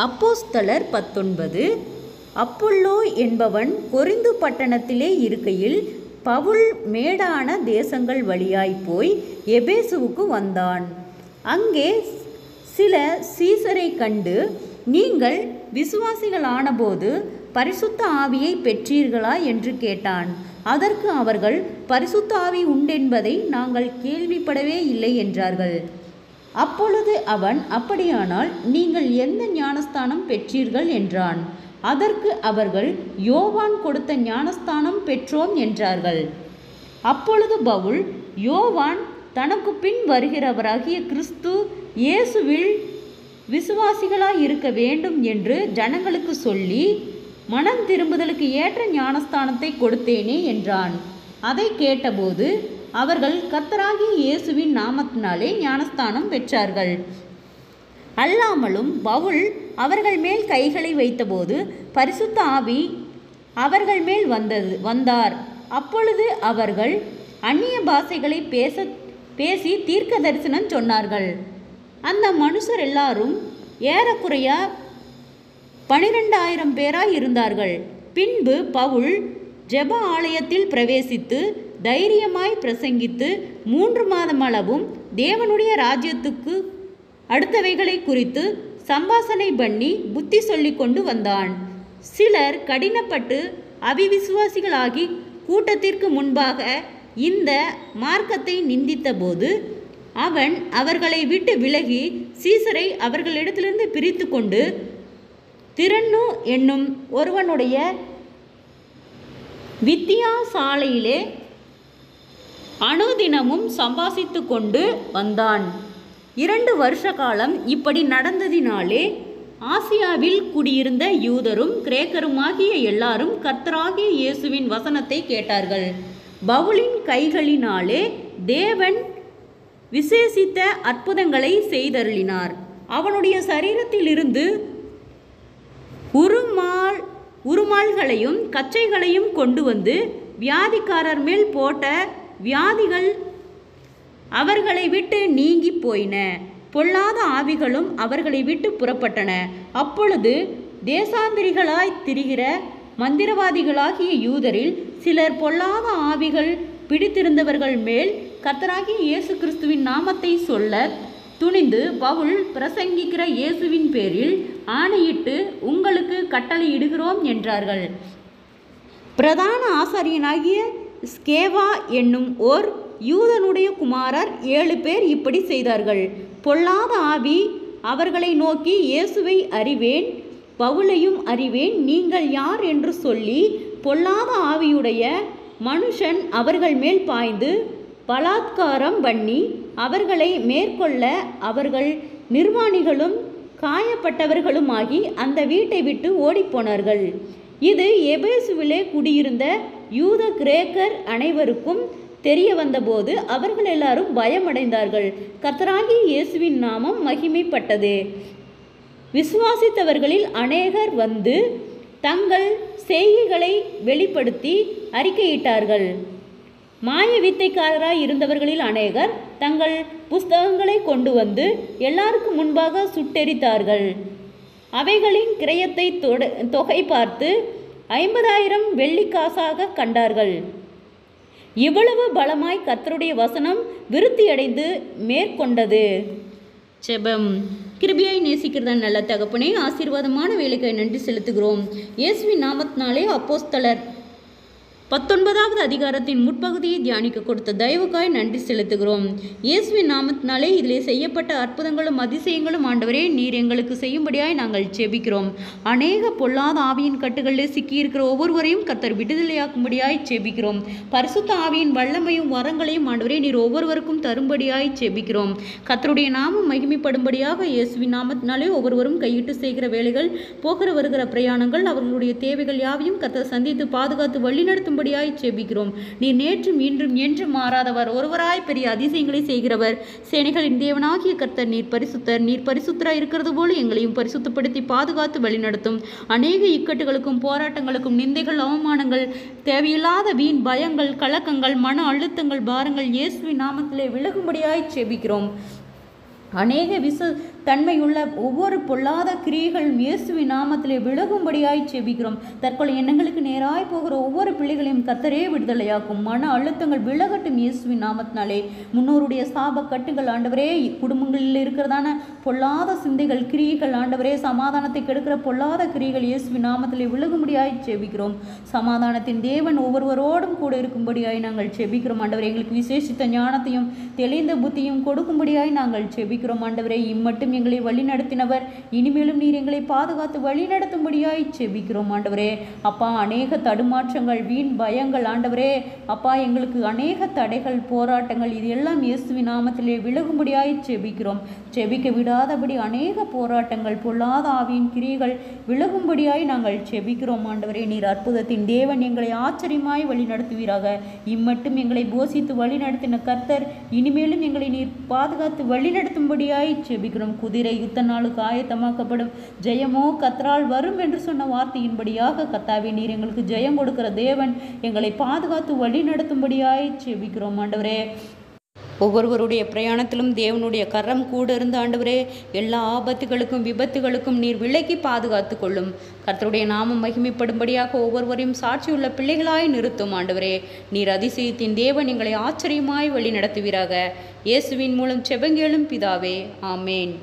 அப்போஸ்தலர் 19. அப்பொல்லோ என்பவன் கொரிந்து பட்டணத்திலே இருக்கையில் பவுல் மேடான தேசங்கள் வழியாய் போய் எபேசுவுக்கு வந்தான். அங்கே சில சீசரை கண்டு, நீங்கள் விசுவாசிகளானபோது பரிசுத்த ஆவியை பெற்றீர்களா என்று கேட்டான். அதற்கு அவர்கள், பரிசுத்த ஆவி உண்டென்பதை நாங்கள் கேள்விப்படவே இல்லை என்றார்கள். அப்பொழுது அவன், அப்படியானால் நீங்கள் எந்த ஞானஸ்தானம் பெற்றீர்கள் என்றான். அதற்கு அவர்கள், யோவான் கொடுத்த ஞானஸ்தானம் பெற்றோம் என்றார்கள். அப்பொழுது பவுல், யோவான் தனக்கு பின் வருகிறவராகிய கிறிஸ்து இயேசுவில் விசுவாசிகளாய் இருக்க வேண்டும் என்று ஜனங்களுக்கு சொல்லி மனம் திரும்புதலுக்கு ஏற்ற ஞானஸ்தானத்தை கொடுத்தேனே என்றான். அதை கேட்டபோது அவர்கள் கர்த்தராகிய இயேசுவின் நாமத்தினாலே ஞானஸ்தானம் பெற்றார்கள். அல்லாமலும் பவுல் அவர்கள் மேல் கைகளை வைத்தபோது பரிசுத்த ஆவி அவர்கள் மேல் வந்தார். அப்பொழுது அவர்கள் அந்நிய பாஷைகளை பேசி தீர்க்க தரிசனம் சொன்னார்கள். அந்த மனுஷர் எல்லாரும் ஏறக்குறைய 12,000 பேராய் இருந்தார்கள். பின்பு பவுல் ஜெப ஆலயத்தில் பிரவேசித்து தைரியமாய் பிரசங்கித்து 3 மாதமளவும் தேவனுடைய ராஜ்யத்துக்கு அடுத்தவைகளை குறித்து சம்பாஷணை பண்ணி புத்தி சொல்லி கொண்டு வந்தான். சிலர் கடினப்பட்டு அவிவிசுவாசிகளாகி கூட்டத்திற்கு முன்பாக இந்த மார்க்கத்தை நிந்தித்தபோது அவன் அவர்களை விட்டு விலகி சீசரை அவர்களிடத்திலிருந்து பிரித்து கொண்டு திரன்னு என்னும் ஒருவனுடைய வித்தியாசாலையிலே அனுதினமும் சம்பாசித்து கொண்டு வந்தான். 2 வருஷ காலம் இப்படி நடந்ததினாலே ஆசியாவில் குடியிருந்த யூதரும் கிரேக்கருமாகிய எல்லாரும் கர்த்தராகிய இயேசுவின் வசனத்தை கேட்டார்கள். பவுலின் கைகளினாலே தேவன் விசேஷித்த அற்புதங்களை செய்தருளினார். அவனுடைய சரீரத்திலிருந்து உருமால்களையும் கச்சைகளையும் கொண்டு வந்து வியாதிக்காரர் மேல் போட்ட வியாதிகள் அவர்களை விட்டு நீங்கி போயின. பொல்லாத ஆவிகளும் அவர்களை விட்டு புறப்பட்டன. அப்பொழுது தேசாந்திரிகளாய் திரிகிற மந்திரவாதிகளாகிய யூதரில் சிலர் பொல்லாத ஆவிகள் பிடித்திருந்தவர்கள் மேல் கர்த்தராகிய இயேசு கிறிஸ்துவின் நாமத்தை சொல்ல துணிந்து பவுல் பிரசங்கிக்கிற இயேசுவின் பேரில் ஆணையிட்டு உங்களுக்கு கட்டளையிடுகிறோம் என்றார்கள். பிரதான ஆசாரியனாகிய ஸ்கேவா என்னும் ஓர் யூதனுடைய குமாரர் 7 பேர் இப்படி செய்தார்கள். பொல்லாத ஆவி அவர்களை நோக்கி, இயேசுவை அறிவேன், பவுலையும் அறிவேன், நீங்கள் யார் என்று சொல்லி பொல்லாத ஆவியுடைய மனுஷன் அவர்கள் மேல் பாய்ந்து பலாத்காரம் பண்ணி அவர்களை மேற்கொள்ள அவர்கள் நிர்வாணிகளும் காயப்பட்டவர்களுமாகி அந்த வீட்டை விட்டு ஓடிப்போனார்கள். இது எபேசுவிலே குடியிருந்த யூத கிரேக்கர் அனைவருக்கும் தெரிய வந்தபோது அவர்கள் எல்லாரும் பயமடைந்தார்கள். கர்த்தராகிய இயேசுவின் நாமம் மகிமைப்பட்டது. விசுவாசித்தவர்களில் அநேகர் வந்து தங்கள் செய்கைகளை வெளிப்படுத்தி அறிக்கையிட்டார்கள். மாய வித்தைக்காரராய் இருந்தவர்களில் அநேகர் தங்கள் புஸ்தகங்களை கொண்டு வந்து எல்லாருக்கும் முன்பாக சுட்டெரித்தார்கள். அவைகளின் கிரயத்தை தொகை பார்த்து 50,000 வெள்ளிக்காசாக கண்டார்கள். இவ்வளவு பலமாய் கர்த்தருடைய வசனம் விருத்தியடைந்து மேற்கொண்டது. ஜெபம். கிருபையாய் நேசிக்கிறதா நல்ல தகப்பனே, ஆசீர்வாதமான வேலைக்காய் நன்றி செலுத்துகிறோம். இயேசுவின் நாமத்தினாலே அப்போஸ்தலர் 19வது அதிகாரத்தின் முற்பகுதியை தியானிக்க கொடுத்த தயவுக்காய் நன்றி செலுத்துகிறோம். இயேசுவின் நாமத்தினாலே இதிலே செய்யப்பட்ட அற்புதங்களும் அதிசயங்களும் ஆண்டவரே நீர் எங்களுக்கு செய்யும்படியாய் நாங்கள் ஜெபிக்கிறோம். அநேக பொல்லாத ஆவியின் கட்டுகளில் சிக்கியிருக்கிற ஒவ்வொருவரையும் கர்த்தர் விடுதலையாக்கும்படியாய் ஜெபிக்கிறோம். பரிசுத்த ஆவியின் வல்லமையும் வரங்களையும் ஆண்டவரே நீர் ஒவ்வொருவருக்கும் தரும்படியாய் ஜெபிக்கிறோம். கர்த்தருடைய நாமம் மகிமைப்படும்படியாக இயேசுவின் நாமத்தினாலே ஒவ்வொருவரும் கையிட்டு செய்கிற வேலைகள், போகிற வருகிற பிரயாணங்கள், அவர்களுடைய தேவைகள் யாவையும் கர்த்தர் சந்தித்து பாதுகாத்து வழிநடத்தும் ஜெபிக்கிறோம். நீர் நேற்றும் இன்றும் என்றும் மாறாதவர், ஒருவராய் பெரிய அதிசயங்களை செய்கிறவர், சேனைகளின் தேவனாகிய கர்த்தர் நீர் பரிசுத்தர். நீர் பரிசுத்தராய் இருக்கிறது போல எங்களையும் பரிசுத்தப்படுத்தி பாதுகாத்து வழிநடத்தும். அநேக இக்கட்டுகளுக்கும் போராட்டங்களுக்கும் நிந்தைகள், அவமானங்கள், தேவையில்லாத வீண் பயங்கள், கலக்கங்கள், மன அழுத்தங்கள், பாரங்கள் இயேசுவின் நாமத்திலே விலகும்படியாய் ஜெபிக்கிறோம். அநேக தன்மையுள்ள ஒவ்வொரு பொல்லாத கிரியைகள் இயேசுவின் நாமத்திலே விலகும்படியாய் செபிக்கிறோம். தற்கொலை எண்ணங்களுக்கு நேராய் போகிற ஒவ்வொரு பிள்ளைகளையும் கர்த்தரே விடுதலையாக்கும். மன அழுத்தங்கள் விலகட்டும் இயேசுவின் நாமத்தினாலே. முன்னோருடைய சாப கட்டுகள் ஆண்டவரே, குடும்பங்களில் இருக்கிறதான பொல்லாத சிந்தைகள் கிரியைகள் ஆண்டவரே, சமாதானத்தை கெடுக்கிற பொல்லாத கிரியைகள் இயேசுவின் நாமத்திலே விலகும்படியாய் செபிக்கிறோம். சமாதானத்தின் தேவன் ஒவ்வொருவரோடும் கூட இருக்கும்படியாய் நாங்கள் செபிக்கிறோம் ஆண்டவரே. எங்களுக்கு விசேஷித்த ஞானத்தையும் தெளிந்த புத்தியும் கொடுக்கும்படியாய் நாங்கள் செபிக்கிறோம் ஆண்டவரே. இம்மட்டும் எங்களை வழி நடத்தினவர், இனிமேலும் நீர் எங்களை பாதுகாத்து வழி நடத்தும்படியாய் செபிக்கிறோம் ஆண்டவரே. அப்பா, அநேக தடுமாற்றங்கள், வீண் பயங்கள் ஆண்டவரே, அப்பா, எங்களுக்கு அநேக தடைகள், போராட்டங்கள், இது எல்லாம் இயேசுவின் நாமத்திலே விலகும்படியாய் செபிக்கிறோம். செபிக்க விடாதபடி அநேக போராட்டங்கள், பொல்லாத ஆவியின் கிரியைகள் விலகும்படியாய் நாங்கள் செபிக்கிறோம் ஆண்டவரே. நீர் அற்புதத்தின் தேவன், எங்களை ஆச்சரியமாய் வழி நடத்துவீராக. இம்மட்டும் எங்களை போஷித்து வழி நடத்தின கர்த்தர், இனிமேலும் எங்களை நீர் பாதுகாத்து வழி நடத்தும்படியாய் செபிக்கிறோம். குதிரை யுத்த நாளுக்கு ஆயத்தமாக்கப்படும், ஜெயமோ கர்த்தரால் வரும் என்று சொன்ன வார்த்தையின்படியாக கர்த்தாவே, நீர் எங்களுக்கு ஜெயம் கொடுக்கிற தேவன், எங்களை பாதுகாத்து வழி நடத்தும்படியாய் செபிக்கிறோம் ஆண்டவரே. ஒவ்வொருவருடைய பிரயாணத்திலும் தேவனுடைய கரம் கூட இருந்து ஆண்டவரே, எல்லா ஆபத்துகளுக்கும் விபத்துகளுக்கும் நீர் விலக்கி பாதுகாத்து கொள்ளும். கர்த்தருடைய நாமம் மகிமைப்படும்படியாக ஒவ்வொருவரையும் சாட்சியுள்ள பிள்ளைகளாய் நிறுத்தும் ஆண்டவரே. நீர் அதிசயத்தின் தேவன், எங்களை ஆச்சரியமாய் வழி நடத்துவீராக. இயேசுவின் மூலம் செபங்கேளும் பிதாவே, ஆமேன்.